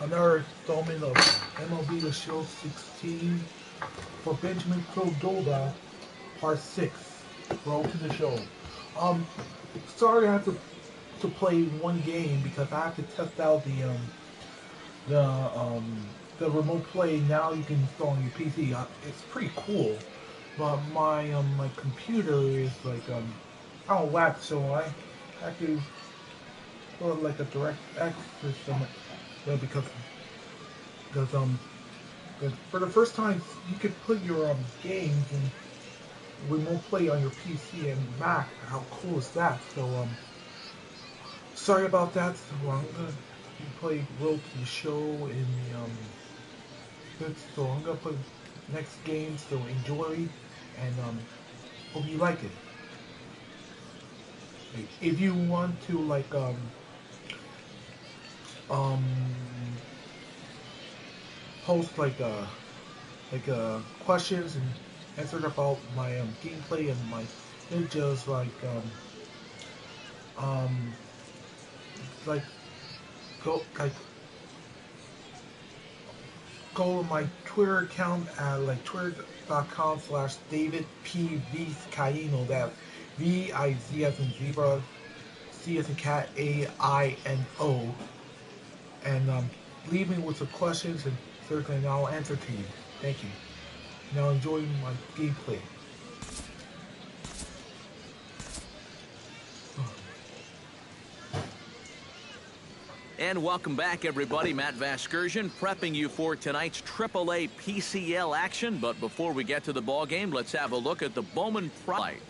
Another installment of MLB The Show 16 for Benjamin Cordova, Part 6. Roll to the show. Um, Sorry I have to play one game because I have to test out the the remote play. Now you can install on your PC. It's pretty cool, but my computer is like I don't whack, so I have to put like a direct X system because because um 'cause for the first time you could put your games and remote play on your PC and Mac. How cool is that? So sorry about that. So I'm gonna play Road to the Show in so I'm gonna play next game. So enjoy and hope you like it. If you want to like um post questions and answers about my gameplay and my ninjas um like go like go to my Twitter account at like twitter.com/DavidPVizcaino. That's VIZ as in zebra, C as in cat, AINO, and leave me with some questions and certainly I'll answer to you. Thank you. Now enjoy my gameplay. And welcome back, everybody. Matt Vasgersian prepping you for tonight's AAA PCL action. But before we get to the ball game, let's have a look at the Bowman Prize.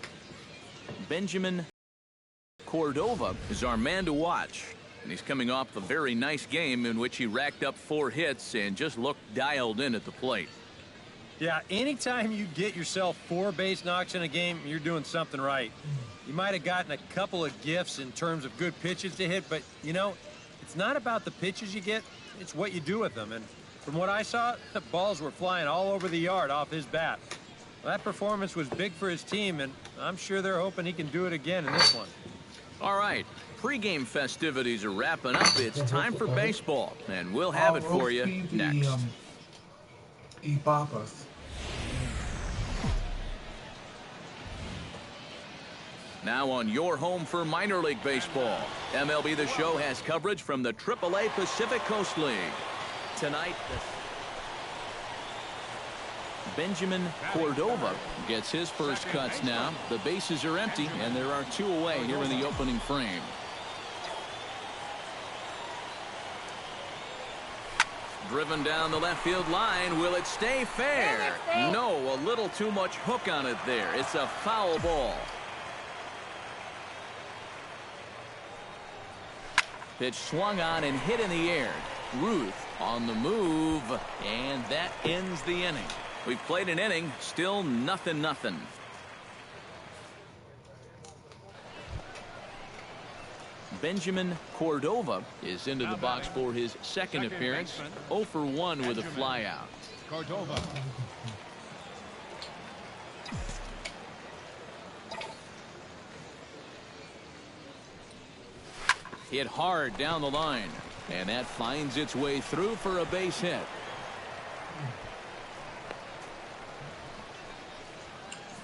Benjamin Cordova is our man to watch. And he's coming off a very nice game in which he racked up 4 hits and just looked dialed in at the plate. Yeah, anytime you get yourself 4 base knocks in a game, you're doing something right. You might have gotten a couple of gifts in terms of good pitches to hit, but, you know, it's not about the pitches you get, it's what you do with them. And from what I saw, the balls were flying all over the yard off his bat. Well, that performance was big for his team, and I'm sure they're hoping he can do it again in this one. All right, pregame festivities are wrapping up. It's time for baseball, and we'll have it for you next. Ibapas. Now on your home for minor league baseball, MLB The Show has coverage from the AAA Pacific Coast League. Tonight, Benjamin Cordova gets his first cuts now. The bases are empty, and there are 2 away here in the opening frame. Driven down the left field line. Will it stay fair? No, a little too much hook on it there. It's a foul ball. Pitch swung on and hit in the air. Ruth on the move, and that ends the inning. We've played an inning, still 0-0. Benjamin Cordova is into the box for his second appearance. 0 for 1 with a flyout. Cordova. Hit hard down the line, and that finds its way through for a base hit.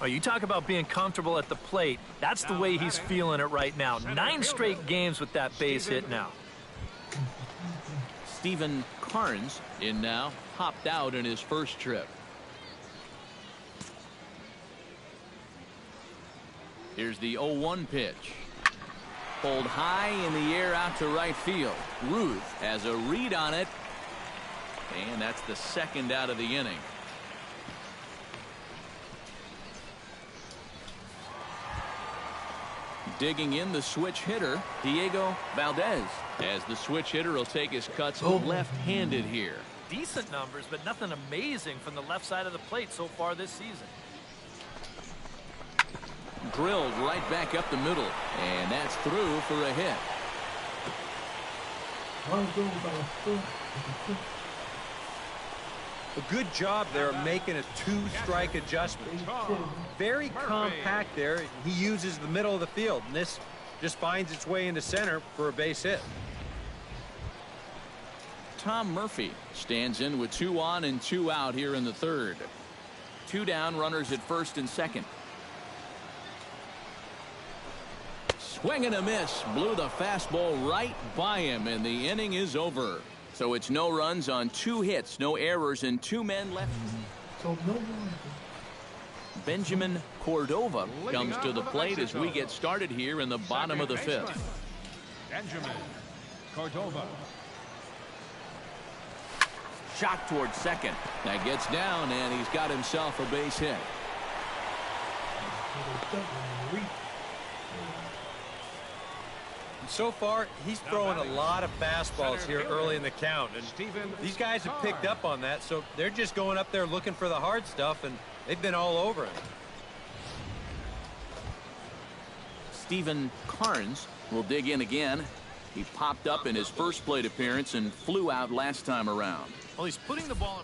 Oh, you talk about being comfortable at the plate. That's the way he's feeling it right now. 9 straight games with that base hit now. Stephen Carnes in now, hopped out in his first trip. Here's the 0-1 pitch. Pulled high in the air out to right field. Ruth has a read on it, and that's the second out of the inning. Digging in the switch hitter, Diego Valdez, as the switch hitter will take his cuts left-handed here. Decent numbers, but nothing amazing from the left side of the plate so far this season. Drilled right back up the middle, and that's through for a hit. A good job there making a 2-strike adjustment. Very compact there. He uses the middle of the field, and this just finds its way into center for a base hit. Tom Murphy stands in with 2 on and 2 out here in the third. 2 down, runners at first and second. Swing and a miss. Blew the fastball right by him, and the inning is over. So it's no runs on 2 hits, no errors, and 2 men left. So no one. Benjamin Cordova comes to the plate as we get started here in the bottom of the 5th. Benjamin Cordova. Shot towards second. That gets down, and he's got himself a base hit. So far, he's throwing a lot of fastballs here early in the count, and these guys have picked up on that, so they're just going up there looking for the hard stuff, and they've been all over him. Stephen Carnes will dig in again. He popped up in his first plate appearance and flew out last time around. Well, he's putting the ball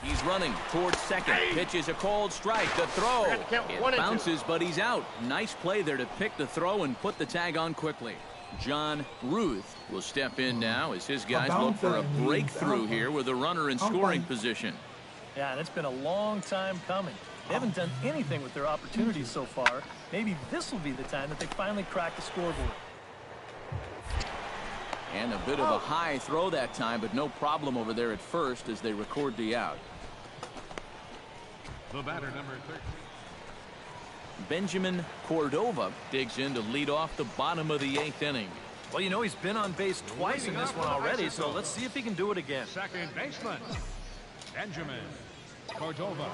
in. He's running towards second. Pitch is a cold strike. The throw. It bounces, but he's out. Nice play there to pick the throw and put the tag on quickly. John Ruth will step in now as his guys look for a breakthrough here with a runner in scoring position. Yeah, and it's been a long time coming. They haven't done anything with their opportunities so far. Maybe this will be the time that they finally crack the scoreboard. And a bit of a high throw that time, but no problem over there at first as they record the out. The batter, number 13. Benjamin Cordova digs in to lead off the bottom of the 8th inning. Well, you know, he's been on base twice in this one already, so let's see if he can do it again. Second baseman, Benjamin Cordova.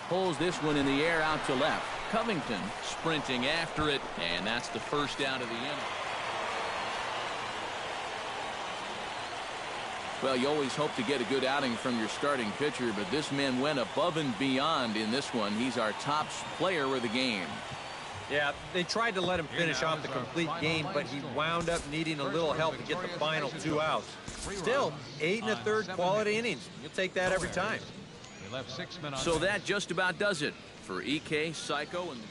Pulls this one in the air out to left. Covington sprinting after it, and that's the first out of the inning. Well, you always hope to get a good outing from your starting pitcher, but this man went above and beyond in this one. He's our top player of the game. Yeah, they tried to let him finish off the complete game, but he wound up needing a little help to get the final 2 outs. Still, 8 1/3 quality innings. You'll take that every time. So that just about does it for EK, Psycho, and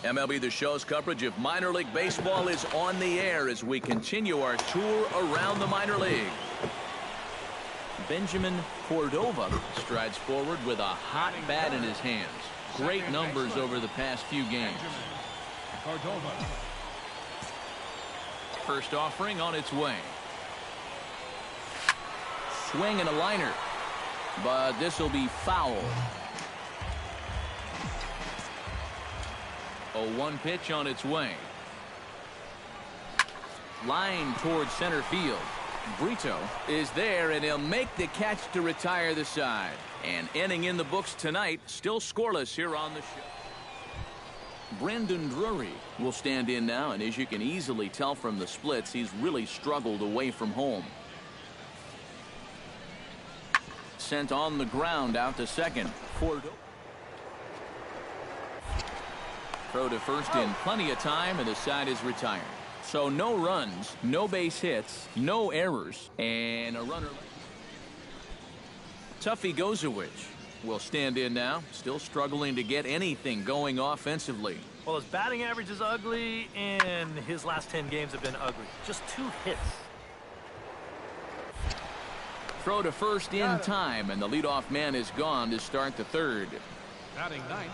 MLB The Show's coverage of minor league baseball is on the air as we continue our tour around the minor league. Benjamin Cordova strides forward with a hot bat in his hands. Great numbers over the past few games. Cordova. First offering on its way. Swing and a liner, but this will be foul. 0-1 pitch on its way. Line towards center field. Brito is there, and he'll make the catch to retire the side. And inning in the books tonight, still scoreless here on the show. Brandon Drury will stand in now, and as you can easily tell from the splits, he's really struggled away from home. Sent on the ground out to second. Cordova. Throw to first in plenty of time, and the side is retired. So no runs, no base hits, no errors, and a runner. Tuffy Gozowicz will stand in now, still struggling to get anything going offensively. Well, his batting average is ugly, and his last 10 games have been ugly. Just 2 hits. Throw to first in time, and the leadoff man is gone to start the third. Batting 9th.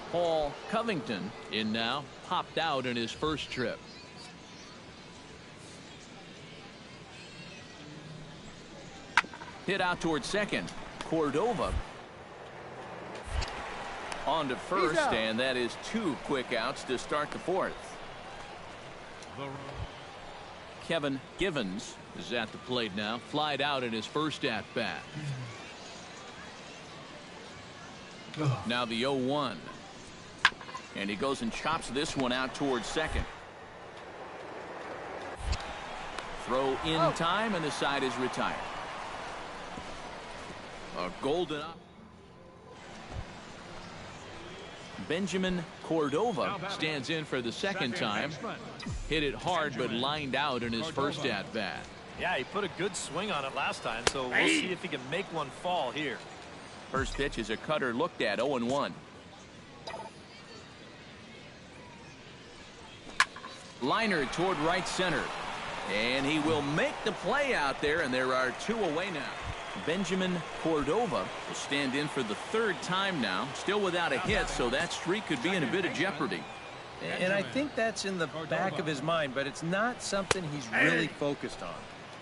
Paul Covington in now, popped out in his first trip. Hit out towards second. Cordova on to first, and that is 2 quick outs to start the 4th. Kevin Givens is at the plate now, flied out in his first at bat. Now the 0-1. And he goes and chops this one out towards second. Throw in time, and the side is retired. A golden up. Benjamin Cordova stands in for the second time. Hit it hard, but lined out in his first at bat. Yeah, he put a good swing on it last time, so we'll see if he can make one fall here. First pitch is a cutter looked at, 0-1. Liner toward right center. And he will make the play out there, and there are 2 away now. Benjamin Cordova will stand in for the 3rd time now, still without a hit, so that streak could be in a bit of jeopardy. And I think that's in the back of his mind, but it's not something he's really focused on.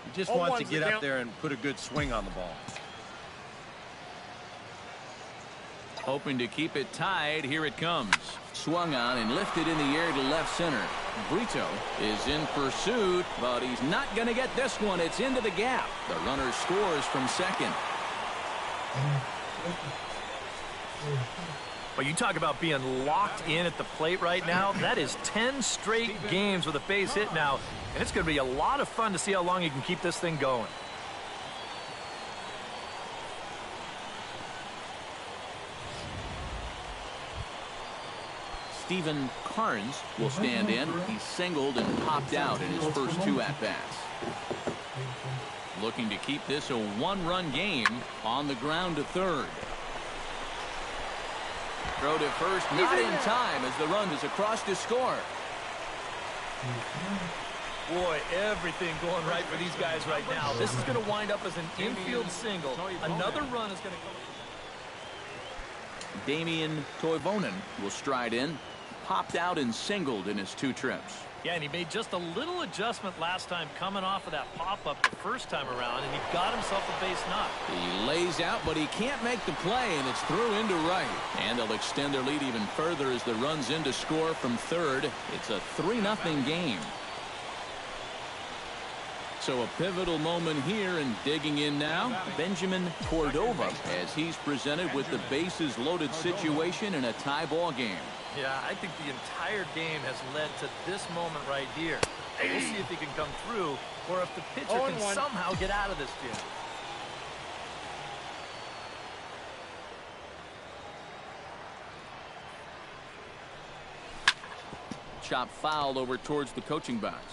He just wants to get up there and put a good swing on the ball. Hoping to keep it tied. Here it comes. Swung on and lifted in the air to left center. Brito is in pursuit, but he's not going to get this one. It's into the gap. The runner scores from second. But you talk about being locked in at the plate right now. That is 10 straight games with a base hit now, and it's going to be a lot of fun to see how long he can keep this thing going. Stephen Carnes will stand in. He's singled and popped out in his first 2 at-bats. Looking to keep this a 1-run game on the ground to third. Throw to first, not in time as the run is across to score. Boy, everything going right for these guys right now. This is going to wind up as an infield single. Another run is going to go. Damian Toivonen will stride in. Popped out and singled in his 2 trips. Yeah, and he made just a little adjustment last time coming off of that pop-up the first time around, and he got himself a base knock. He lays out, but he can't make the play, and it's through into right. And they'll extend their lead even further as the run's in to score from third. It's a 3-0 game. So a pivotal moment here, and digging in now, Benjamin Cordova, as he's presented with the bases loaded situation in a tie ball game. Yeah, I think the entire game has led to this moment right here. We'll see if he can come through, or if the pitcher can somehow get out of this jam. Chop foul over towards the coaching box.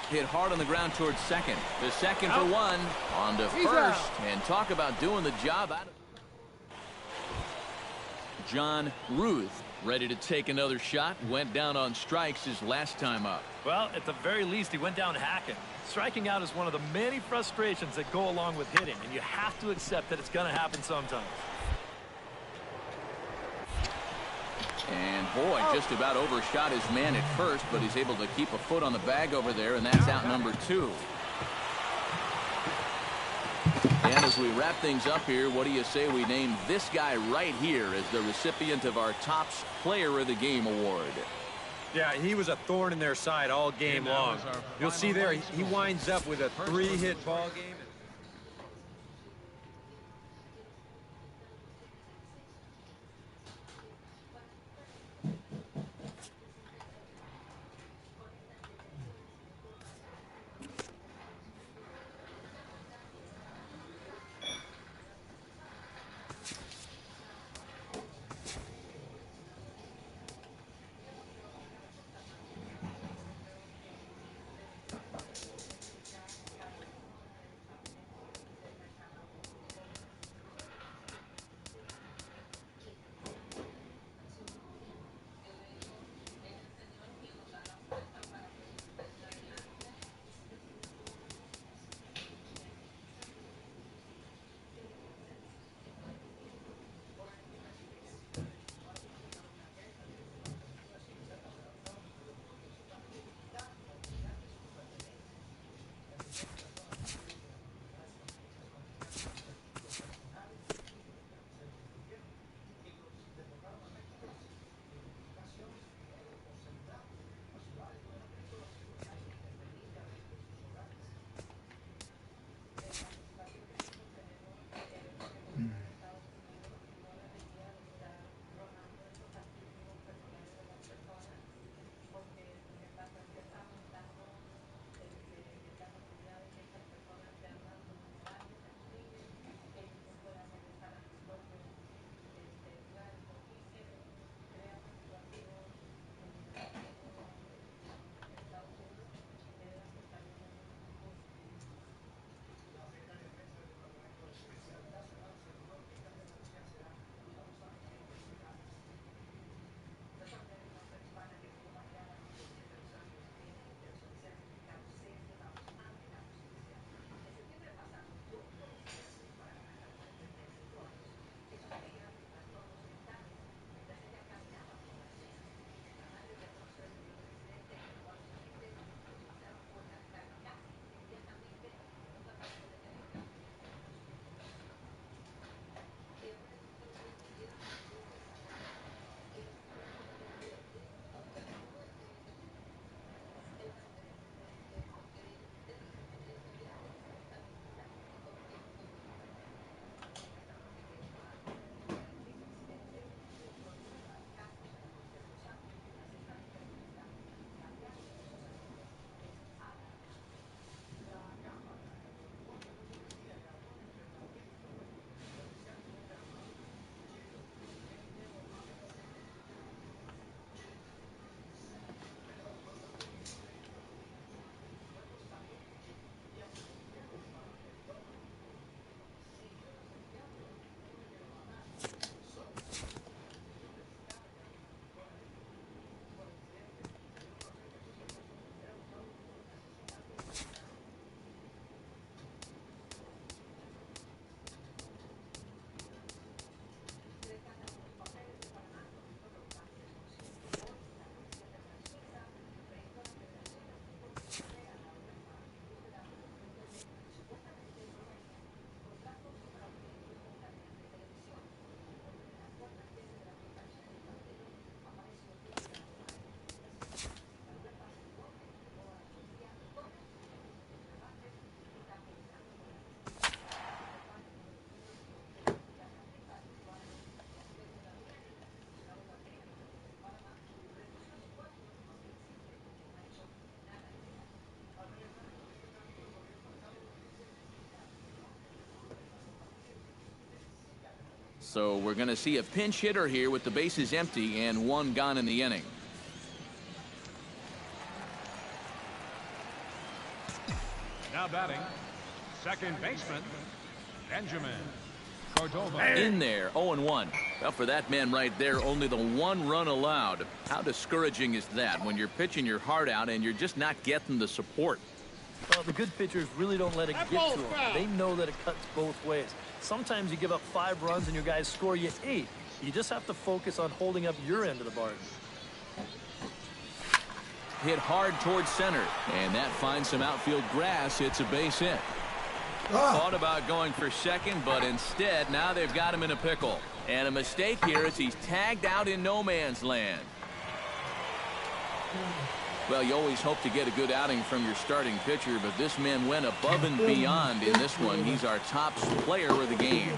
Hit hard on the ground towards second. The second for 1. On to first. And talk about doing the job out of John Ruth ready to take another shot. Went down on strikes his last time up. Well, at the very least, he went down hacking. Striking out is one of the many frustrations that go along with hitting, and you have to accept that it's going to happen sometimes. And boy, just about overshot his man at first, but he's able to keep a foot on the bag over there, and that's out number 2. And as we wrap things up here, what do you say we name this guy right here as the recipient of our top player of the game award? Yeah, he was a thorn in their side all game long. You'll see there, he winds up with a 3-hit ball game. So we're going to see a pinch hitter here with the bases empty and one gone in the inning. Now batting, second baseman, Benjamin Cordova. In there, 0-1. Well, for that man right there, only the one run allowed. How discouraging is that when you're pitching your heart out and you're just not getting the support? Well, the good pitchers really don't let it get to them. They know that it cuts both ways. Sometimes you give up 5 runs and your guys score you 8. You just have to focus on holding up your end of the bargain. Hit hard towards center, and that finds some outfield grass. It's a base hit. Thought about going for second, but instead now they've got him in a pickle. And a mistake here as he's tagged out in no man's land. Well, you always hope to get a good outing from your starting pitcher, but this man went above and beyond in this one. He's our top player of the game.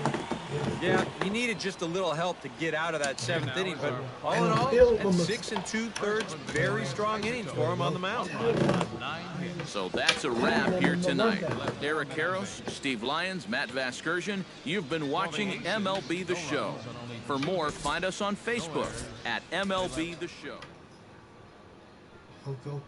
Yeah, he needed just a little help to get out of that 7th inning, but all in all, at 6 2/3, very strong innings for him on the mound. So that's a wrap here tonight. Eric Karros, Steve Lyons, Matt Vasgersian, you've been watching MLB The Show. For more, find us on Facebook at MLB The Show. Go.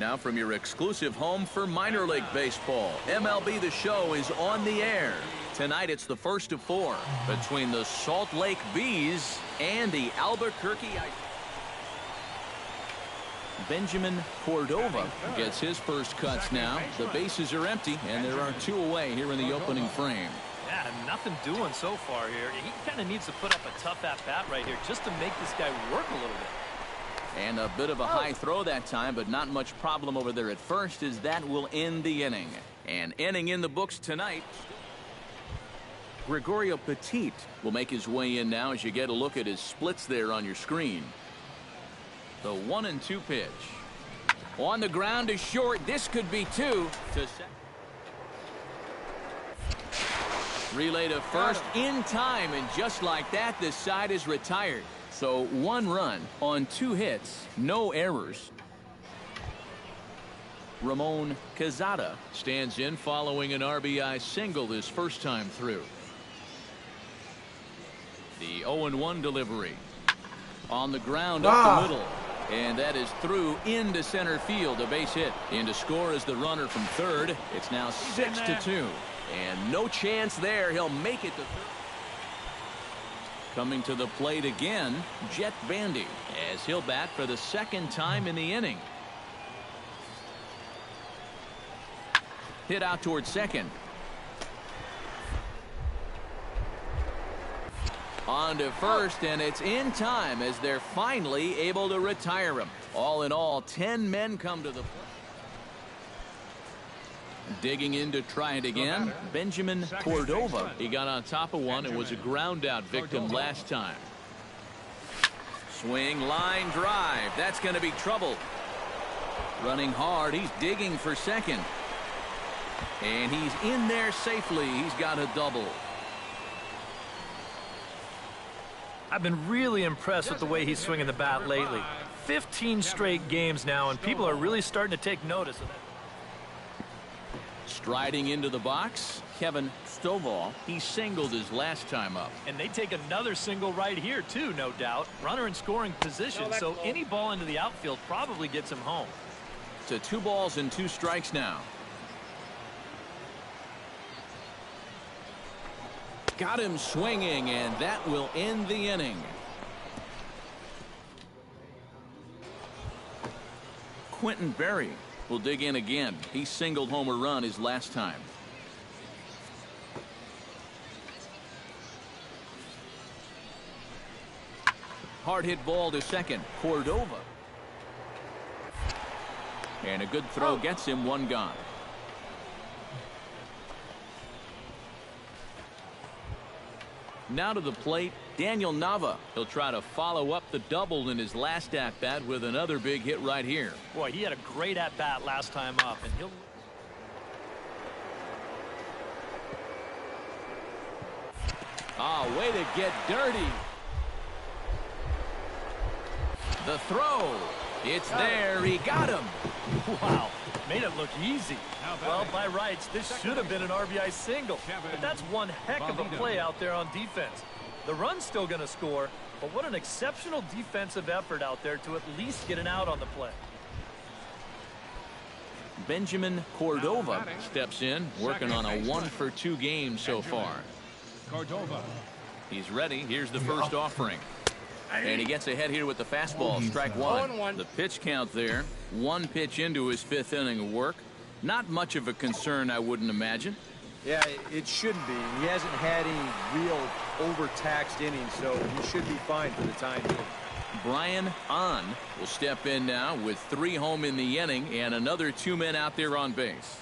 Now from your exclusive home for minor league baseball, MLB The Show is on the air. Tonight it's the first of 4 between the Salt Lake Bees and the Albuquerque. Benjamin Cordova gets his first cuts now. The bases are empty, and there are 2 away here in the opening frame. Yeah, nothing doing so far here. He kind of needs to put up a tough at-bat right here just to make this guy work a little bit. And a bit of a high throw that time, but not much problem over there at first, as that will end the inning. An inning in the books tonight. Gregorio Petit will make his way in now as you get a look at his splits there on your screen. The 1-2 pitch. On the ground is short. This could be 2 to second. Relay to first in time, and just like that, this side is retired. So 1 run on 2 hits, no errors. Ramon Quezada stands in following an RBI single this first time through. The 0-1 delivery. On the ground up the middle. And that is through into center field, a base hit. In to score is the runner from third. It's now 6-2. And no chance there. He'll make it to third. Coming to the plate again, Jet Bandy, as he'll bat for the 2nd time in the inning. Hit out towards second. On to first, and it's in time as they're finally able to retire him. All in all, 10 men come to the plate. Digging in to try it again, Benjamin Cordova. He got on top of one and was a ground out victim last time. Swing, line drive. That's going to be trouble. Running hard. He's digging for second. And he's in there safely. He's got a double. I've been really impressed with the way he's swinging the bat lately. 15 straight games now, and people are really starting to take notice of that. Striding into the box, Kevin Stovall. He singled his last time up. And they take another single right here, too, no doubt. Runner in scoring position, so any ball into the outfield probably gets him home. To 2 balls and 2 strikes now. Got him swinging, and that will end the inning. Quentin Berry will dig in again. He singled home a run his last time. Hard hit ball to second. Cordova. And a good throw gets him 1 gone. Now to the plate, Daniel Nava. He'll try to follow up the double in his last at-bat with another big hit right here. Boy, he had a great at-bat last time up, and he'll... Way to get dirty. The throw. It's there. He got him. Wow, made it look easy. Well, by rights, this should have been an RBI single. But that's one heck of a play out there on defense. The run's still going to score, but what an exceptional defensive effort out there to at least get an out on the play. Benjamin Cordova steps in, working on a 1-for-2 game so far. Cordova. He's ready. Here's the first offering. And he gets ahead here with the fastball. Strike 1. The pitch count there. 1 pitch into his 5th inning of work. Not much of a concern, I wouldn't imagine. Yeah, it shouldn't be. He hasn't had any real overtaxed innings, so he should be fine for the time being. Brian Ahn will step in now with 3 home in the inning and another 2 men out there on base.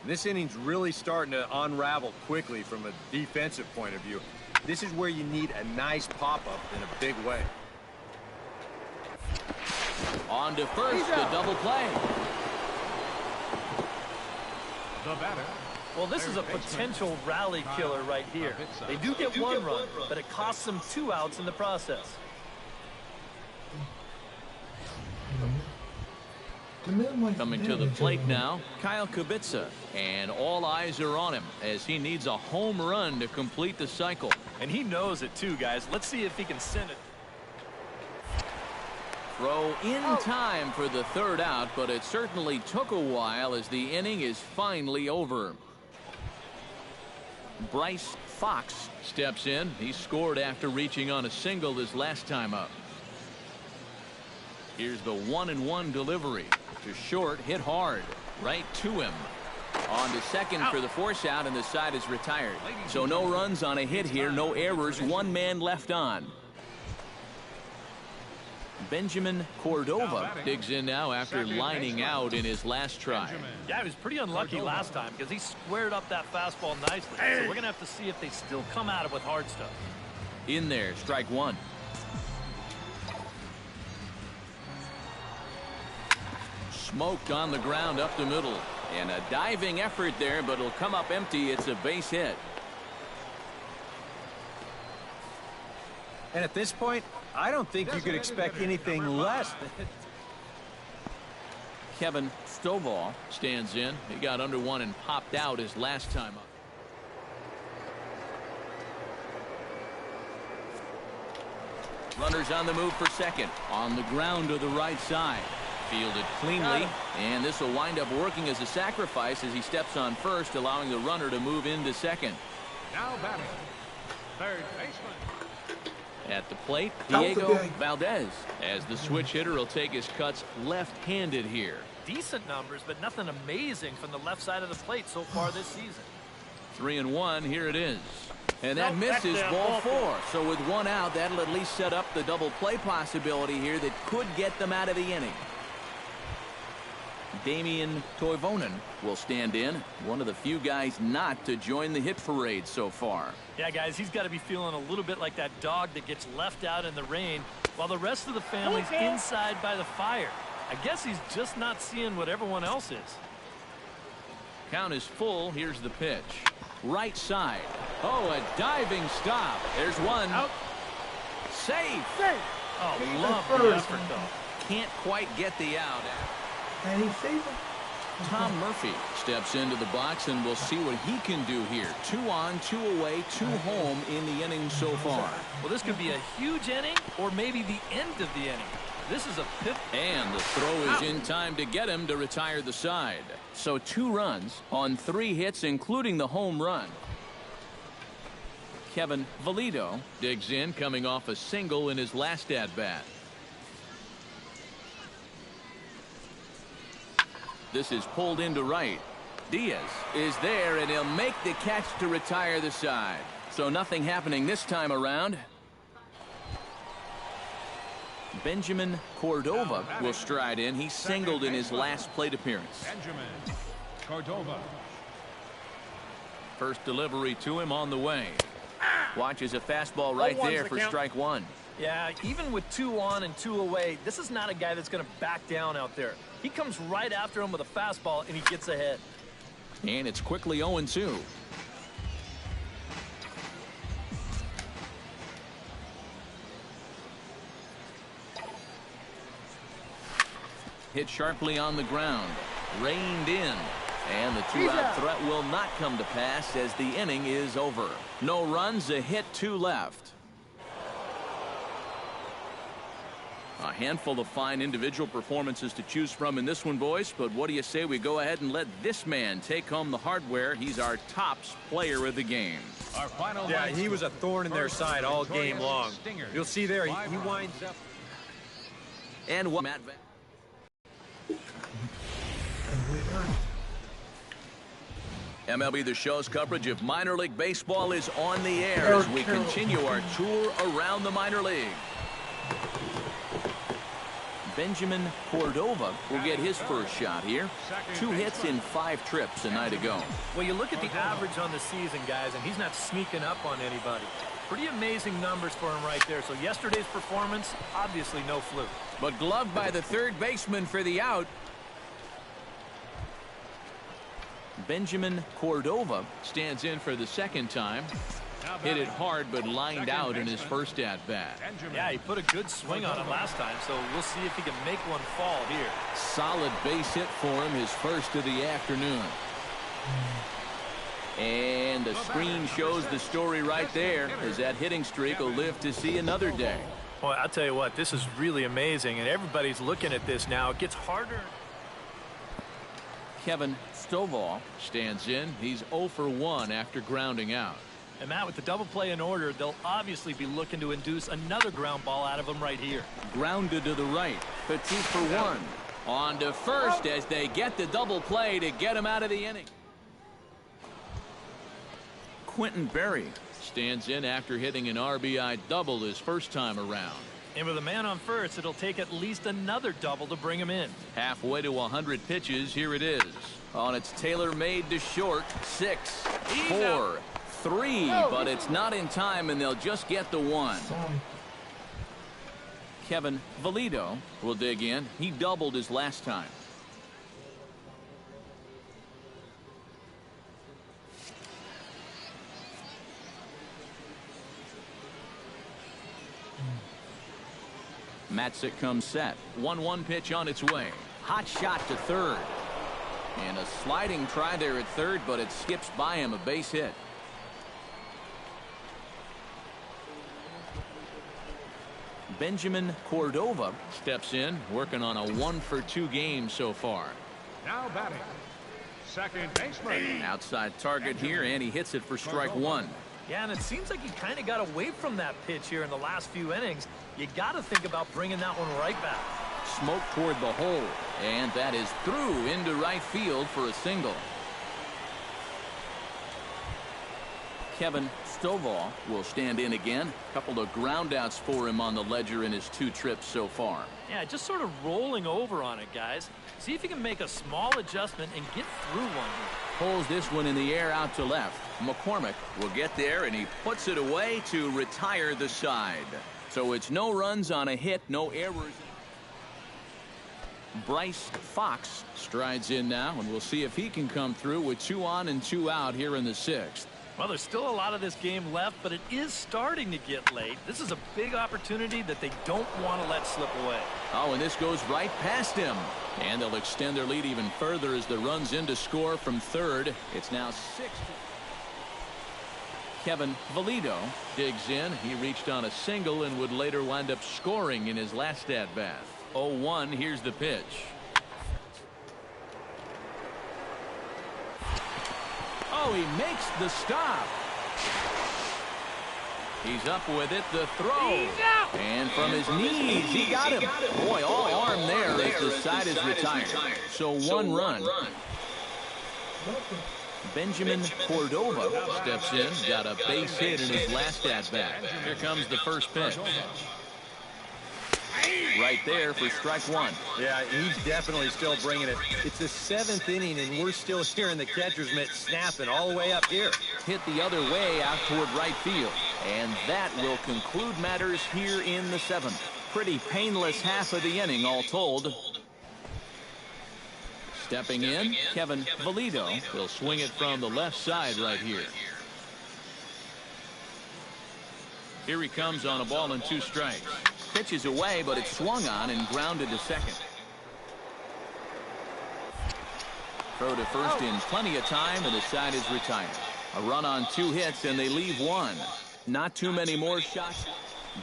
This inning's really starting to unravel quickly from a defensive point of view. This is where you need a nice pop-up in a big way. On to first, the double play. The batter. Well, this is a potential rally killer right here. They do get 1 run, but it costs them 2 outs in the process. Coming to the plate now, Kyle Kubica, and all eyes are on him as he needs a home run to complete the cycle. And he knows it too, guys. Let's see if he can send it. Throw in time for the third out, but it certainly took a while as the inning is finally over. Bryce Fox steps in. He scored after reaching on a single his last time up. Here's the 1-1 delivery to short, hit hard, right to him. On to second for the force out, and the side is retired. So no runs on a hit here, no errors, one man left on. Benjamin Cordova digs in now after lining out in his last try. Yeah, he was pretty unlucky last time because he squared up that fastball nicely. So we're going to have to see if they still come at it with hard stuff. In there, strike one. Smoked on the ground up the middle. And a diving effort there, but it'll come up empty. It's a base hit. And at this point, I don't think you could expect anything less. Kevin Stovall stands in. He got under one and popped out his last time up. Runners on the move for second. On the ground to the right side. Fielded cleanly, and this will wind up working as a sacrifice as he steps on first, allowing the runner to move into second. Now batting, third baseman. At the plate, Diego Valdez, as the switch hitter will take his cuts left-handed here. Decent numbers, but nothing amazing from the left side of the plate so far this season. 3-1, here it is. And that misses ball four. So with one out, that'll at least set up the double play possibility here that could get them out of the inning. Damian Toivonen will stand in, one of the few guys not to join the hit parade so far. Yeah, guys, he's got to be feeling a little bit like that dog that gets left out in the rain while the rest of the family's inside by the fire. I guess he's just not seeing what everyone else is. Count is full. Here's the pitch. Right side. Oh, a diving stop. There's one. Out. Safe. Oh, love the effort, though. Can't quite get the out. And he's safe. Tom Murphy steps into the box, and we'll see what he can do here. 2 on, 2 away, 2 home in the inning so far. Well, this could be a huge inning or maybe the end of the inning. This is a pit. And the throw is in time to get him to retire the side. So 2 runs on 3 hits, including the home run. Kevin Valido digs in, coming off a single in his last at-bat. This is pulled into right. Diaz is there, and he'll make the catch to retire the side. So nothing happening this time around. Benjamin Cordova will stride in. He singled in his last plate appearance. Benjamin Cordova. First delivery to him on the way. Watches a fastball right there for strike one. Yeah, even with 2 on and 2 away, this is not a guy that's going to back down out there. He comes right after him with a fastball, and he gets ahead. And it's quickly 0-2. Hit sharply on the ground. Reined in. And the 2-out threat will not come to pass as the inning is over. No runs, a hit, 2 left. A handful of fine individual performances to choose from in this one, boys. But what do you say we go ahead and let this man take home the hardware? He's our tops player of the game. Our final Yeah, he was a thorn in their side all game long. You'll see there, he winds up. And what Matt MLB The Show's coverage of minor league baseball is on the air as we continue our tour around the minor league. Benjamin Cordova will get his first shot here. 2 hits in 5 trips a night ago. Well, you look at the average on the season, guys, and he's not sneaking up on anybody. Pretty amazing numbers for him right there. So yesterday's performance, obviously no fluke. But gloved by the third baseman for the out. Benjamin Cordova stands in for the second time. Hit it hard, but lined out in his first at-bat. Yeah, he put a good swing on it last time, so we'll see if he can make one fall here. Solid base hit for him, his first of the afternoon. And the screen shows the story right there, as that hitting streak will live to see another day. Well, I'll tell you what, this is really amazing, and everybody's looking at this now. It gets harder. Kevin Stovall stands in. He's 0 for 1 after grounding out. And Matt, with the double play in order, they'll obviously be looking to induce another ground ball out of him right here. Grounded to the right. Petit for 1. On to first as they get the double play to get him out of the inning. Quentin Berry stands in after hitting an RBI double his first time around. And with a man on first, it'll take at least another double to bring him in. Halfway to 100 pitches, here it is. On its tailor-made to short, 6, 4, 3, but it's not in time, and they'll just get the 1. Kevin Valido will dig in. He doubled his last time. Matzik comes set. 1-1 pitch on its way. Hot shot to third. And a sliding try there at third, but it skips by him, a base hit. Benjamin Cordova steps in, working on a 1 for 2 game so far. Now batting, second baseman. Outside target here, and he hits it for strike 1. Yeah, and it seems like he kind of got away from that pitch here in the last few innings. You got to think about bringing that one right back. Smoke toward the hole, and that is through into right field for a single. Kevin Stovall will stand in again. A couple of groundouts for him on the ledger in his 2 trips so far. Yeah, just sort of rolling over on it, guys. See if you can make a small adjustment and get through one here. Pulls this one in the air out to left. McCormick will get there, and he puts it away to retire the side. So it's no runs on a hit, no errors. Bryce Fox strides in now, and we'll see if he can come through with 2 on and 2 out here in the 6th. Well, there's still a lot of this game left, but it is starting to get late. This is a big opportunity that they don't want to let slip away. Oh, and this goes right past him. And they'll extend their lead even further as the runs in to score from third. It's now 6. Kevin Valido digs in. He reached on a single and would later wind up scoring in his last at-bat. 0-1, here's the pitch. Oh, he makes the stop. He's up with it, the throw. And from his knees, he got him. Boy, all arm there as the side is retired. So 1 run. Benjamin Cordova steps in, got a base hit in his last at-bat. Here comes the first pitch. Right there for strike 1. Yeah, he's definitely still bringing it. It's the 7th inning, and we're still hearing the catcher's mitt snapping all the way up here. Hit the other way out toward right field. And that will conclude matters here in the 7th. Pretty painless half of the inning all told. Stepping in, Kevin Valido. He'll swing it from the left side right here. Here he comes on a ball and 2 strikes. Pitches away, but it's swung on and grounded to second. Throw to first in plenty of time, and the side is retired. A run on 2 hits, and they leave 1. Not too many more shots.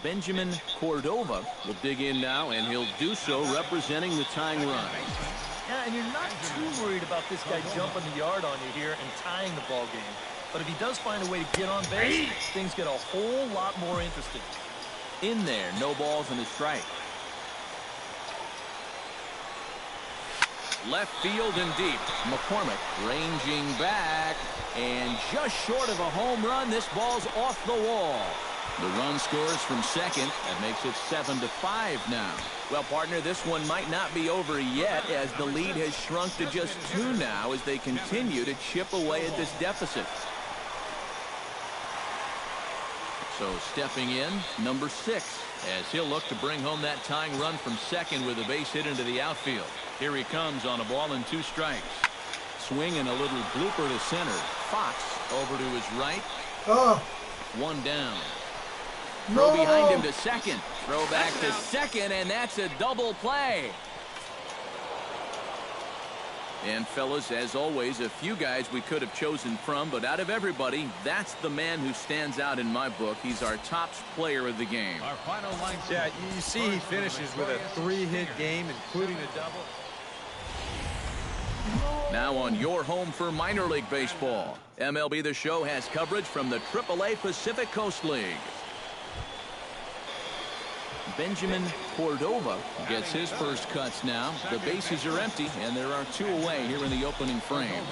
Benjamin Cordova will dig in now, and he'll do so representing the tying run. Yeah, and you're not too worried about this guy jumping the yard on you here and tying the ball game. But if he does find a way to get on base, things get a whole lot more interesting. In there, no balls and a strike. Left field and deep. McCormick ranging back, and just short of a home run. This ball's off the wall. The run scores from second. That makes it 7-5 now. Well, partner, this one might not be over yet, as the lead has shrunk to just 2 now as they continue to chip away at this deficit. So stepping in, number 6, as he'll look to bring home that tying run from second with a base hit into the outfield. Here he comes on a ball and 2 strikes. Swing and a little blooper to center. Fox over to his right. 1 down. Throw behind him to second. Throw back to second, and that's a double play. And fellas, as always, a few guys we could have chosen from, but out of everybody, that's the man who stands out in my book. He's our top player of the game. Our final line. Yeah, you see he finishes with a 3-hit game, including a double. Now on your home for minor league baseball. MLB The Show has coverage from the AAA Pacific Coast League. Benjamin Cordova gets his first cuts now. The bases are empty, and there are 2 away here in the opening frame.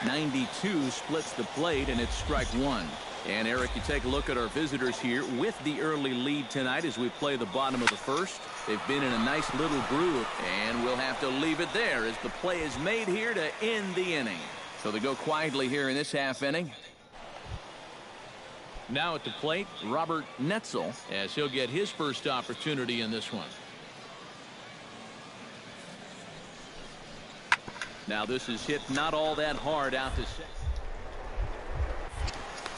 92 splits the plate, and it's strike 1. And Eric, you take a look at our visitors here with the early lead tonight as we play the bottom of the first. They've been in a nice little groove, and we'll have to leave it there as the play is made here to end the inning. So they go quietly here in this half inning. Now at the plate, Robert Netzel, as he'll get his first opportunity in this one. Now this is hit not all that hard out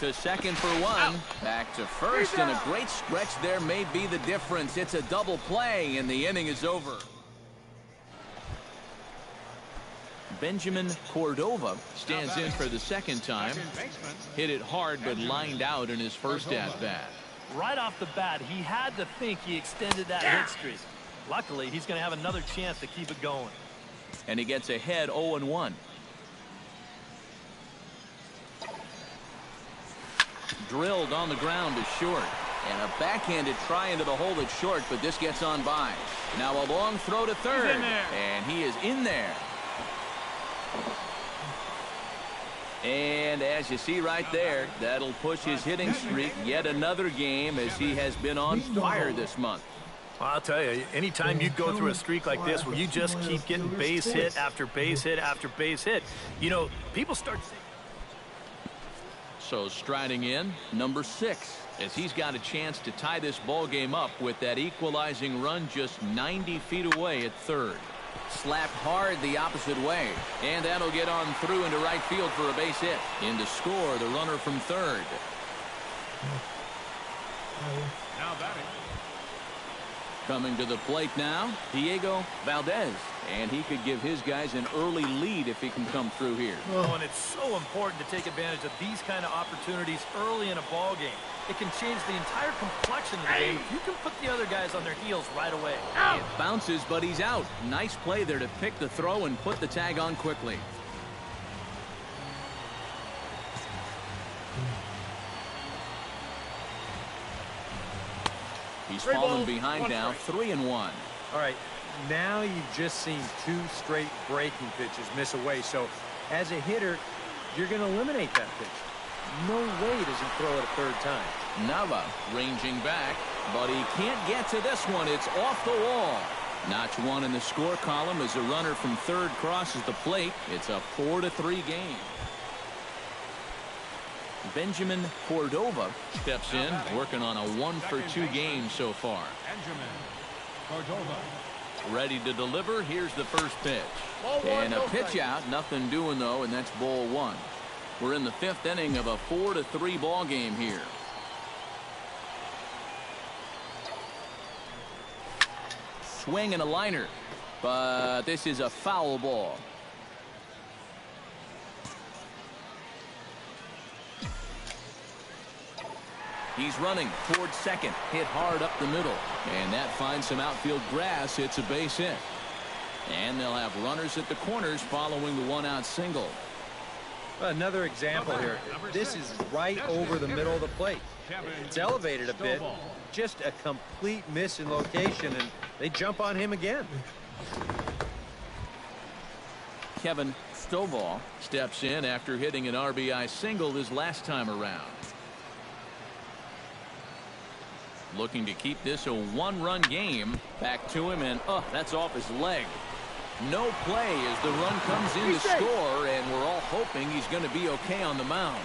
to second for 1. Back to first, and a great stretch there may be the difference. It's a double play, and the inning is over. Benjamin Cordova stands in for the second time. Hit it hard, but lined out in his first at-bat. Right off the bat, he had to think he extended that hit streak. Luckily, he's going to have another chance to keep it going. And he gets ahead 0-1. Drilled on the ground to short. And a backhanded try into the hole that's short, but this gets on by. Now a long throw to third. And he is in there. And as you see right there, that'll push his hitting streak yet another game as he has been on fire this month. Well, I'll tell you, anytime you go through a streak like this where you just keep getting base hit after base hit after base hit, you know, people start saying. So striding in, number 6, as he's got a chance to tie this ball game up with that equalizing run just 90 feet away at third. Slapped hard the opposite way, and that'll get on through into right field for a base hit. In to score, the runner from third. Now batting. Coming to the plate now, Diego Valdez. And he could give his guys an early lead if he can come through here. Oh, and it's so important to take advantage of these kind of opportunities early in a ball game. It can change the entire complexion of the game if you can put the other guys on their heels right away. It bounces, but he's out. Nice play there to pick the throw and put the tag on quickly. He's fallen behind now, 3-1. All right, now you've just seen 2 straight breaking pitches miss away. So as a hitter, you're going to eliminate that pitch. No way does he throw it a third time. Nava ranging back, but he can't get to this one. It's off the wall. Notch 1 in the score column as a runner from third crosses the plate. It's a 4-3 game. Benjamin Cordova steps in, working on a 1-for-2 game so far. Benjamin Cordova. Ready to deliver. Here's the first pitch. And a pitch out. Nothing doing, though, and that's ball 1. We're in the 5th inning of a 4-3 ball game here. Swing and a liner, but this is a foul ball. He's running towards second, hit hard up the middle, and that finds some outfield grass. It's a base hit, and they'll have runners at the corners following the 1-out single. Another example here. This is right over the middle of the plate. It's elevated a bit. Just a complete miss in location, and they jump on him again. Kevin Stovall steps in after hitting an RBI single his last time around. Looking to keep this a 1-run game. Back to him, and that's off his leg. No play as the run comes in to score, and we're all hoping he's going to be okay on the mound.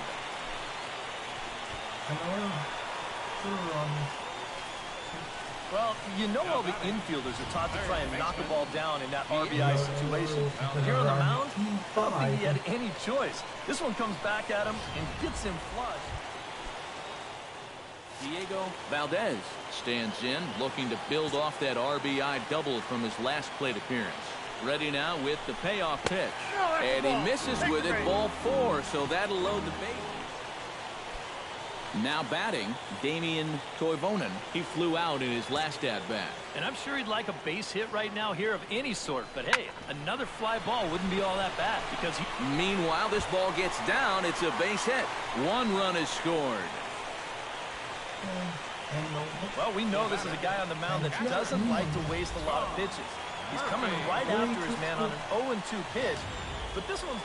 Well, you know all the infielders are taught to try and knock the ball down in that RBI situation. But here on the mound, I don't think he had any choice. This one comes back at him and gets him flush. Diego Valdez stands in, looking to build off that RBI double from his last plate appearance. Ready now with the payoff pitch. And he misses with it, ball 4, so that'll load the base. Now batting, Damian Toivonen. He flew out in his last at-bat. And I'm sure he'd like a base hit right now here of any sort. But hey, another fly ball wouldn't be all that bad because Meanwhile, this ball gets down. It's a base hit. 1 run is scored. Well, we know this is a guy on the mound that doesn't like to waste a lot of pitches. He's coming right after his man on an 0-2 pitch. But this one's...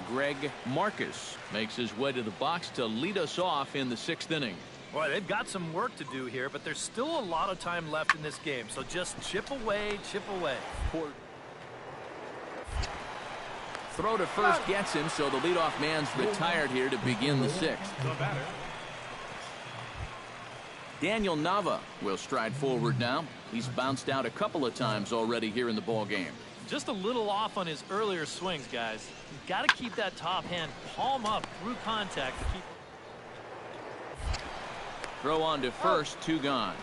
Greg Marcus makes his way to the box to lead us off in the 6th inning. Boy, they've got some work to do here, but there's still a lot of time left in this game. So just chip away, chip away. Throw to first gets him, so the leadoff man's retired here to begin the 6th. Daniel Nava will stride forward now. He's bounced out a couple of times already here in the ball game. Just a little off on his earlier swings, guys. You've got to keep that top hand palm up through contact to keep. Throw on to first, 2 gone.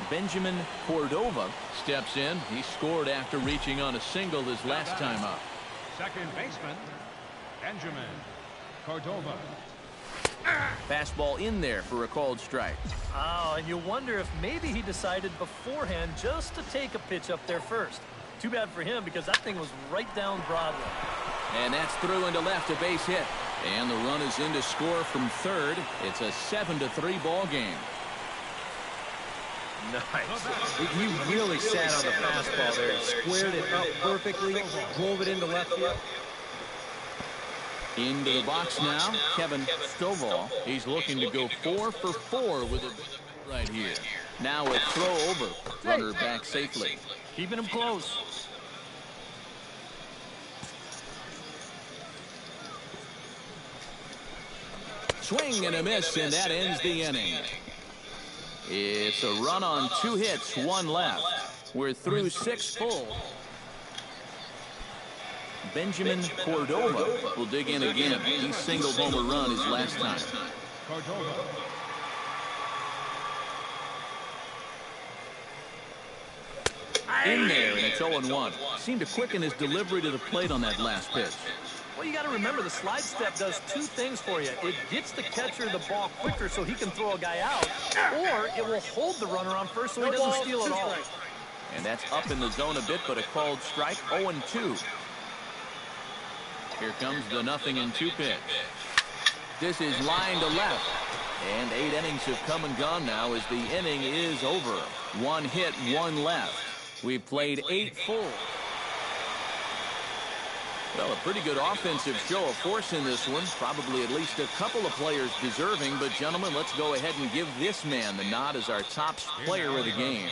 Benjamin Cordova steps in. He scored after reaching on a single his last time up. Second baseman, Benjamin Cordova. Fastball in there for a called strike. Oh, and you wonder if maybe he decided beforehand just to take a pitch up there first. Too bad for him because that thing was right down Broadway. And that's through into left, a base hit. And the run is in to score from third. It's a 7-3 ball game. Nice. He really sat on the fastball there. He squared it up perfectly, drove it into left field. Into the box now, Kevin Stovall. He's looking to go 4 for 4 with it right here. Now a throw over. Runner back safely. Keeping him close. Swing and a miss, and that ends the inning. It's a run on 2 hits, 1 left. We're through 6 full. Benjamin Cordova will dig in again. He singled home a run his last time. Cordova. In there, and it's 0-1. Seemed to quicken his delivery to the plate on that last pitch. Well, you got to remember the slide step does 2 things for you. It gets the catcher the ball quicker so he can throw a guy out, or it will hold the runner on first so he doesn't steal it all. And that's up in the zone a bit, but a called strike, 0-2. Here comes the 0-2 pitch. This is line to left. And 8 innings have come and gone now as the inning is over. 1 hit, 1 left. We've played 8 full. Well, a pretty good offensive show of force in this one. Probably at least a couple of players deserving. But, gentlemen, let's go ahead and give this man the nod as our top player of the game.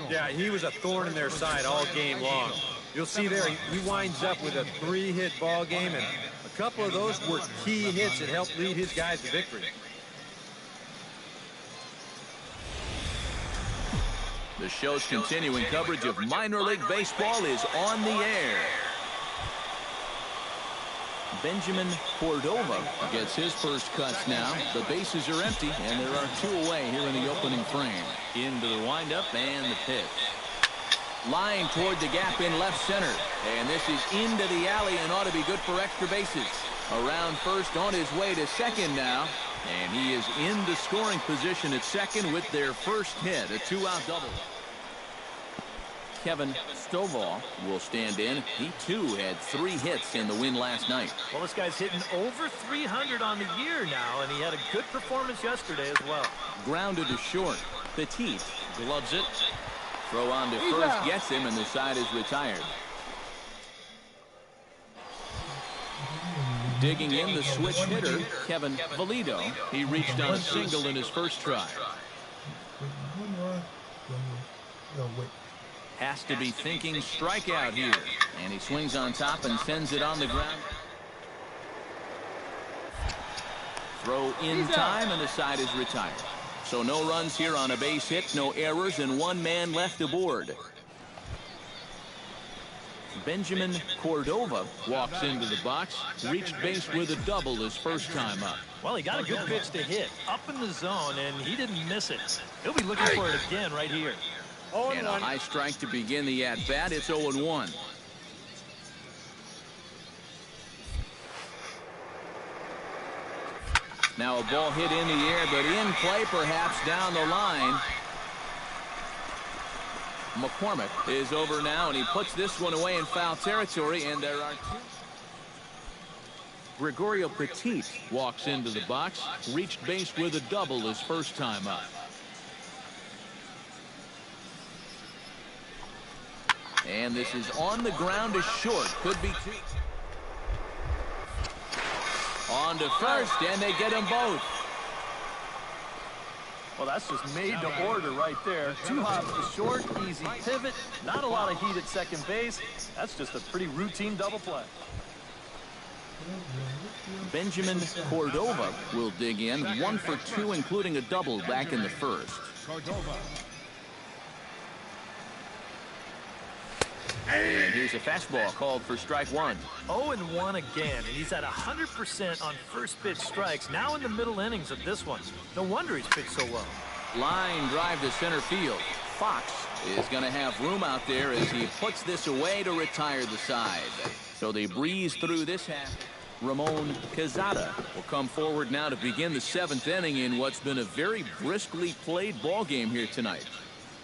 Yeah, he was a thorn in their side all game long. You'll see there, he winds up with a 3-hit ball game, and a couple of those were key hits that helped lead his guys to victory. The show's continuing coverage of minor league baseball is on the air. Benjamin Cordova gets his first cuts now. The bases are empty, and there are 2 away here in the opening frame. Into the windup and the pitch. Line toward the gap in left center. And this is into the alley and ought to be good for extra bases. Around first, on his way to second now. And he is in the scoring position at second with their first hit, a 2-out double. Kevin Stovall will stand in. He, too, had 3 hits in the win last night. Well, this guy's hitting over 300 on the year now, and he had a good performance yesterday as well. Grounded to short. Petit gloves it. Throw on to first, gets him, and the side is retired. Digging in the switch hitter, Kevin Valido. He reached on a single in his first try. Has to be thinking strikeout here. And he swings on top and sends it on the ground. Throw in time, and the side is retired. So no runs here on a base hit, no errors, and 1 man left aboard. Benjamin Cordova walks into the box, reached base with a double his first time up. Well, he got a good pitch to hit up in the zone, and he didn't miss it. He'll be looking for it again right here. And a high strike to begin the at-bat. It's 0-1. Now a ball hit in the air, but in play perhaps down the line. McCormick is over now, and he puts this one away in foul territory, and there are two. Gregorio Petit walks into the box, reached base with a double his first time up. And this is on the ground to short. Could be two. On to first, and they get them both. Well, that's just made to order right there. 2 hops to short, easy pivot, not a lot of heat at second base. That's just a pretty routine double play. Benjamin Cordova will dig in, 1 for 2, including a double back in the first. Cordova. And here's a fastball called for strike 1. 0-1 again, and he's at 100% on first pitch strikes, now in the middle innings of this one. No wonder he's pitched so well. Line drive to center field. Fox is going to have room out there as he puts this away to retire the side. So they breeze through this half. Ramon Quezada will come forward now to begin the 7th inning in what's been a very briskly played ball game here tonight.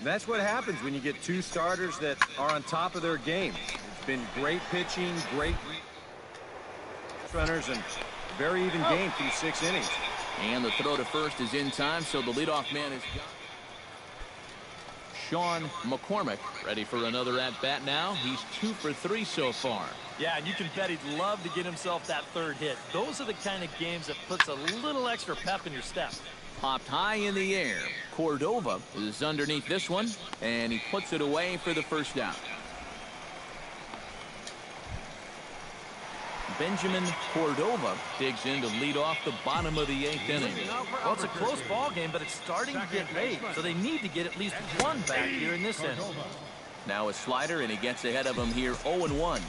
That's what happens when you get 2 starters that are on top of their game. It's been great pitching, great runners, and very even game through 6 innings. And the throw to first is in time, so the leadoff man is gone. Sean McCormick ready for another at-bat now. He's 2 for 3 so far. Yeah, and you can bet he'd love to get himself that 3rd hit. Those are the kind of games that puts a little extra pep in your step. Popped high in the air. Cordova is underneath this one, and he puts it away for the first out. Benjamin Cordova digs in to lead off the bottom of the 8th inning. Well, it's a close ball game, but it's starting to get late, so they need to get at least 1 back here in this inning. Now a slider, and he gets ahead of him here, 0-1.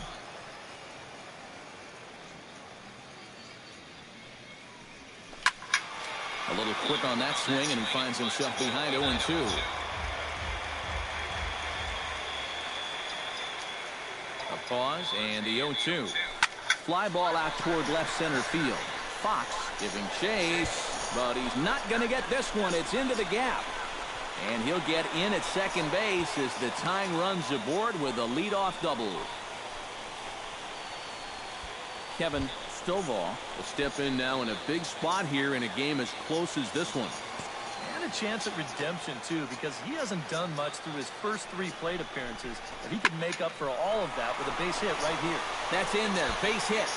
A little quick on that swing, and he finds himself behind 0-2. A pause, and the 0-2. Fly ball out toward left center field. Fox giving chase, but he's not going to get this one. It's into the gap. And he'll get in at second base as the tying runs aboard with a leadoff double. Kevin Stovall will step in now in a big spot here in a game as close as this one. And a chance at redemption, too, because he hasn't done much through his first 3 plate appearances, but he can make up for all of that with a base hit right here. That's in there, base hit.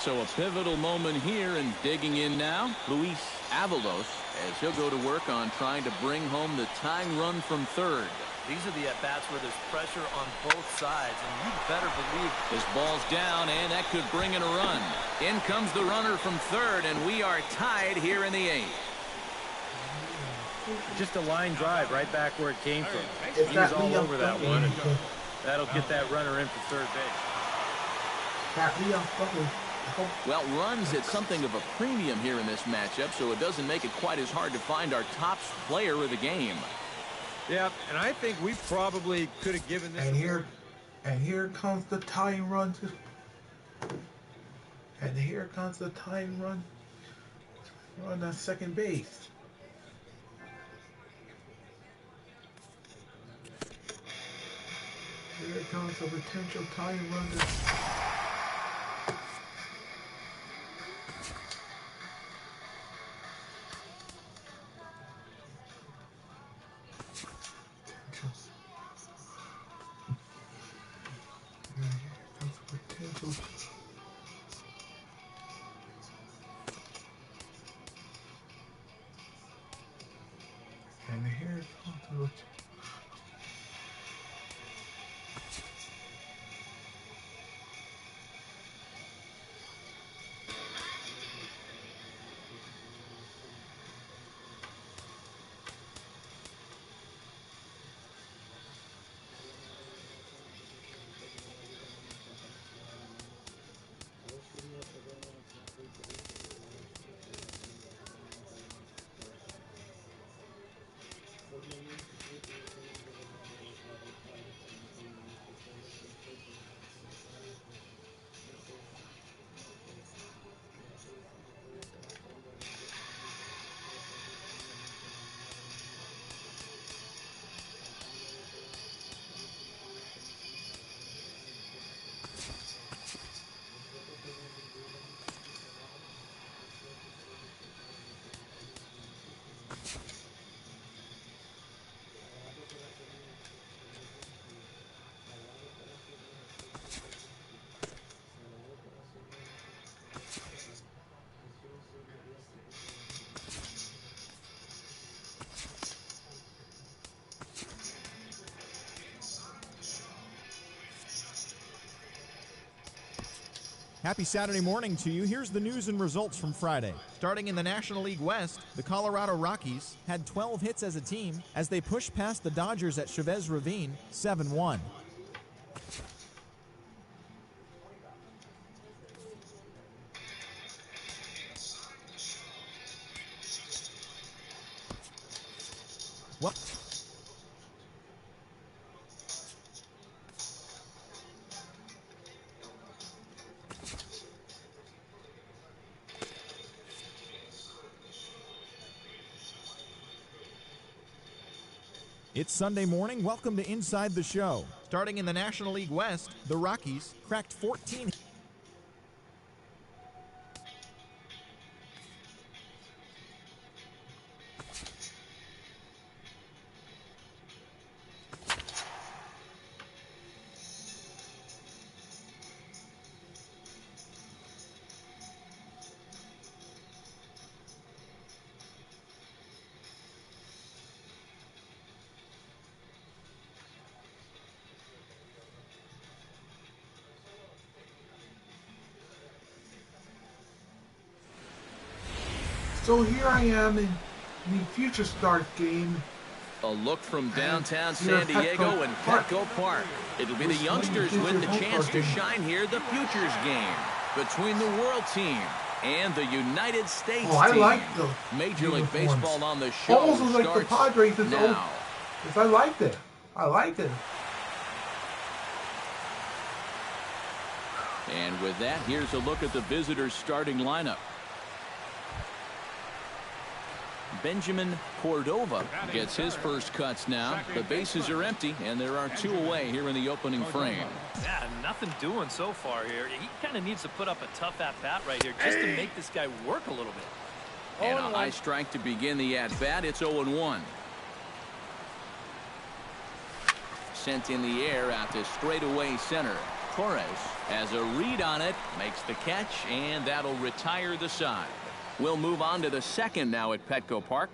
So a pivotal moment here, and digging in now, Luis Avalos, as he'll go to work on trying to bring home the tying run from third. These are the at-bats where there's pressure on both sides, and you better believe this ball's down, and that could bring in a run. In comes the runner from third, and we are tied here in the 8th. Just a line drive right back where it came from. It's He was all Liam over that Buckley. one, and that'll get that runner in for third base. Well, runs at something of a premium here in this matchup, so it doesn't make it quite as hard to find our top player of the game. Yeah, and I think we probably could have given this. And here comes the tying run. And here comes the tying run. Run at second base. Here comes a potential tying run. And here comes Happy Saturday morning to you. Here's the news and results from Friday. Starting in the National League West, the Colorado Rockies had 12 hits as a team as they pushed past the Dodgers at Chavez Ravine 7-1. It's Sunday morning. Welcome to Inside the Show. Starting in the National League West, the Rockies cracked 14. So here I am in the Future Stars game. A look from downtown San Diego and Petco Park. It'll be the youngsters with the chance to shine here. The Futures game between the World Team and the United States team. I like the Major League Baseball on the show. Almost like the Padres. Now. I liked it. I liked it. And with that, here's a look at the visitors' starting lineup. Benjamin Cordova gets his first cuts now. The bases are empty, and there are two away here in the opening frame. Yeah, nothing doing so far here. He kind of needs to put up a tough at-bat right here just to make this guy work a little bit. And a high strike to begin the at-bat. It's 0-1. Sent in the air out to straightaway center. Torres has a read on it, makes the catch, and that'll retire the side. We'll move on to the second now at Petco Park.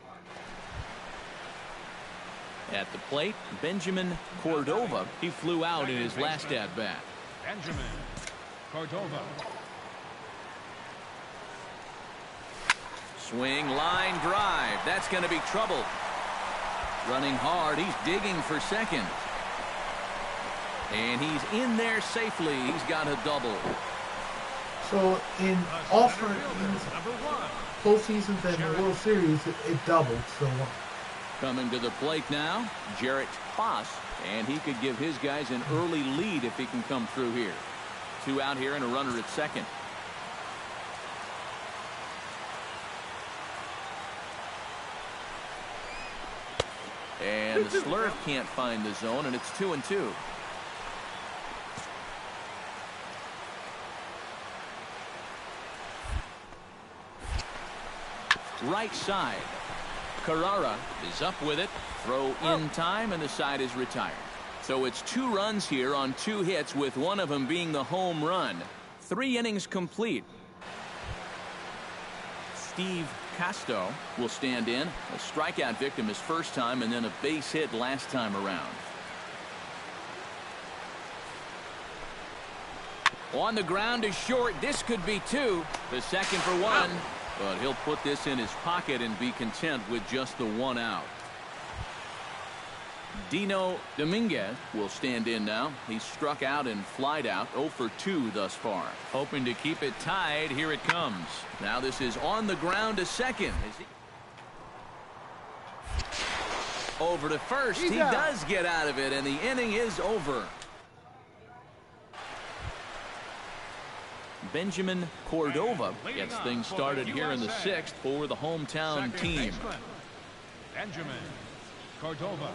At the plate, Benjamin Cordova. He flew out in his last at-bat. Benjamin Cordova. Swing, line, drive. That's going to be trouble. Running hard. He's digging for second. And he's in there safely. He's got a double. So in all postseasons and the World Series, it doubled. So coming to the plate now, Jarrett Foss, and he could give his guys an early lead if he can come through here. Two out here and a runner at second. And the slurve can't find the zone, and it's 2-2. Right side. Carrara is up with it. Throw in time, and the side is retired. So it's 2 runs here on 2 hits, with one of them being the home run. 3 innings complete. Steve Casto will stand in. A strikeout victim his first time, and then a base hit last time around. On the ground is short. This could be 2. The second for 1. But he'll put this in his pocket and be content with just the 1 out. Dino Dominguez will stand in now. He's struck out and flied out. 0 for 2 thus far. Hoping to keep it tied. Here it comes. Now this is on the ground to second. Over to first. He does get out of it, and the inning is over. Benjamin Cordova gets things started here in the 6th for the hometown team. Benjamin Cordova.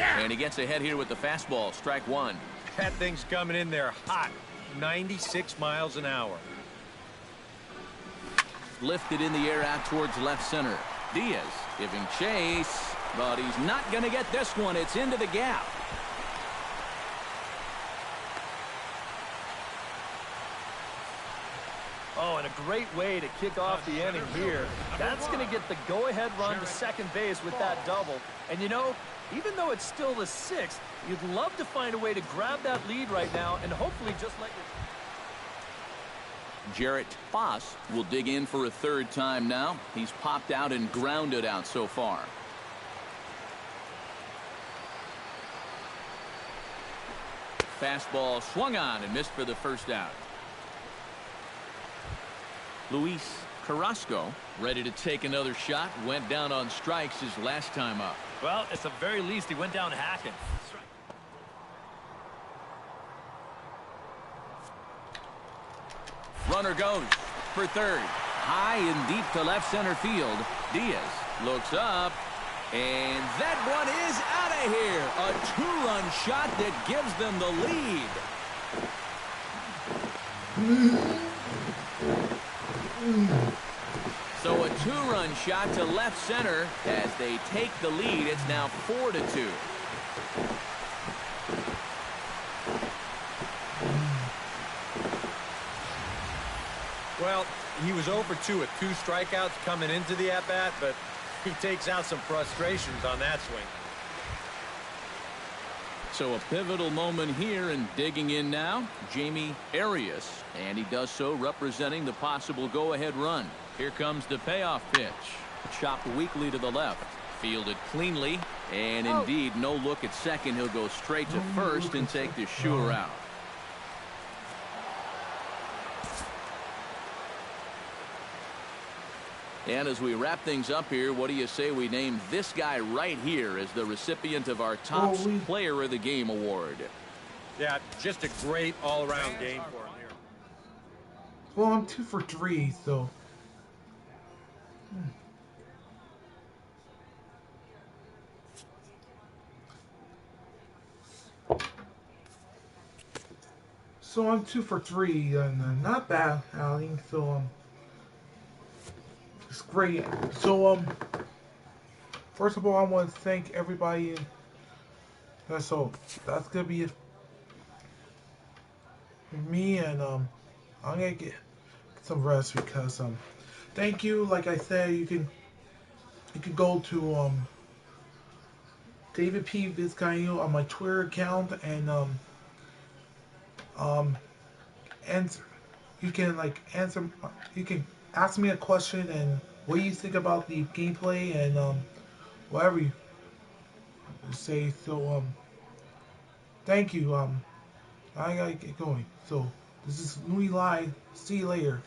And he gets ahead here with the fastball. Strike 1. That thing's coming in there hot. 96 miles an hour. Lifted in the air out towards left center. Diaz giving chase, but he's not going to get this one. It's into the gap. Oh, and a great way to kick off the inning here. That's going to get the go-ahead run to second base with that double. And, you know, even though it's still the 6th, you'd love to find a way to grab that lead right now and hopefully just let your... Jarrett Foss will dig in for a third time now. He's popped out and grounded out so far. Fastball swung on and missed for the first out. Luis Carrasco ready to take another shot. Went down on strikes his last time up. Well, at the very least, he went down hacking. Runner goes for third. High and deep to left center field. Diaz looks up. And that one is out of here. A two-run shot that gives them the lead. So a two-run shot to left center as they take the lead. It's now 4-2. Well, he was 0 for 2 with 2 strikeouts coming into the at-bat, but he takes out some frustrations on that swing. So a pivotal moment here, and digging in now, Jamie Arias, and he does so representing the possible go-ahead run. Here comes the payoff pitch. Chopped weakly to the left. Fielded cleanly, and indeed no look at second. He'll go straight to first and take the sure out. And as we wrap things up here, what do you say we name this guy right here as the recipient of our top player of the game award? Yeah, just a great all-around game for him here. Well, I'm 2 for 3, so. So I'm 2 for 3, and not bad outing. So it's great. So first of all, I want to thank everybody. So that's gonna be it for me, and I'm gonna get some rest because thank you. Like I said, you can go to David P. Vizcaino on my Twitter account and answer. You can you can ask me a question and what do you think about the gameplay and whatever you say. So thank you. I gotta get going. So this is Louis Lai. See you later.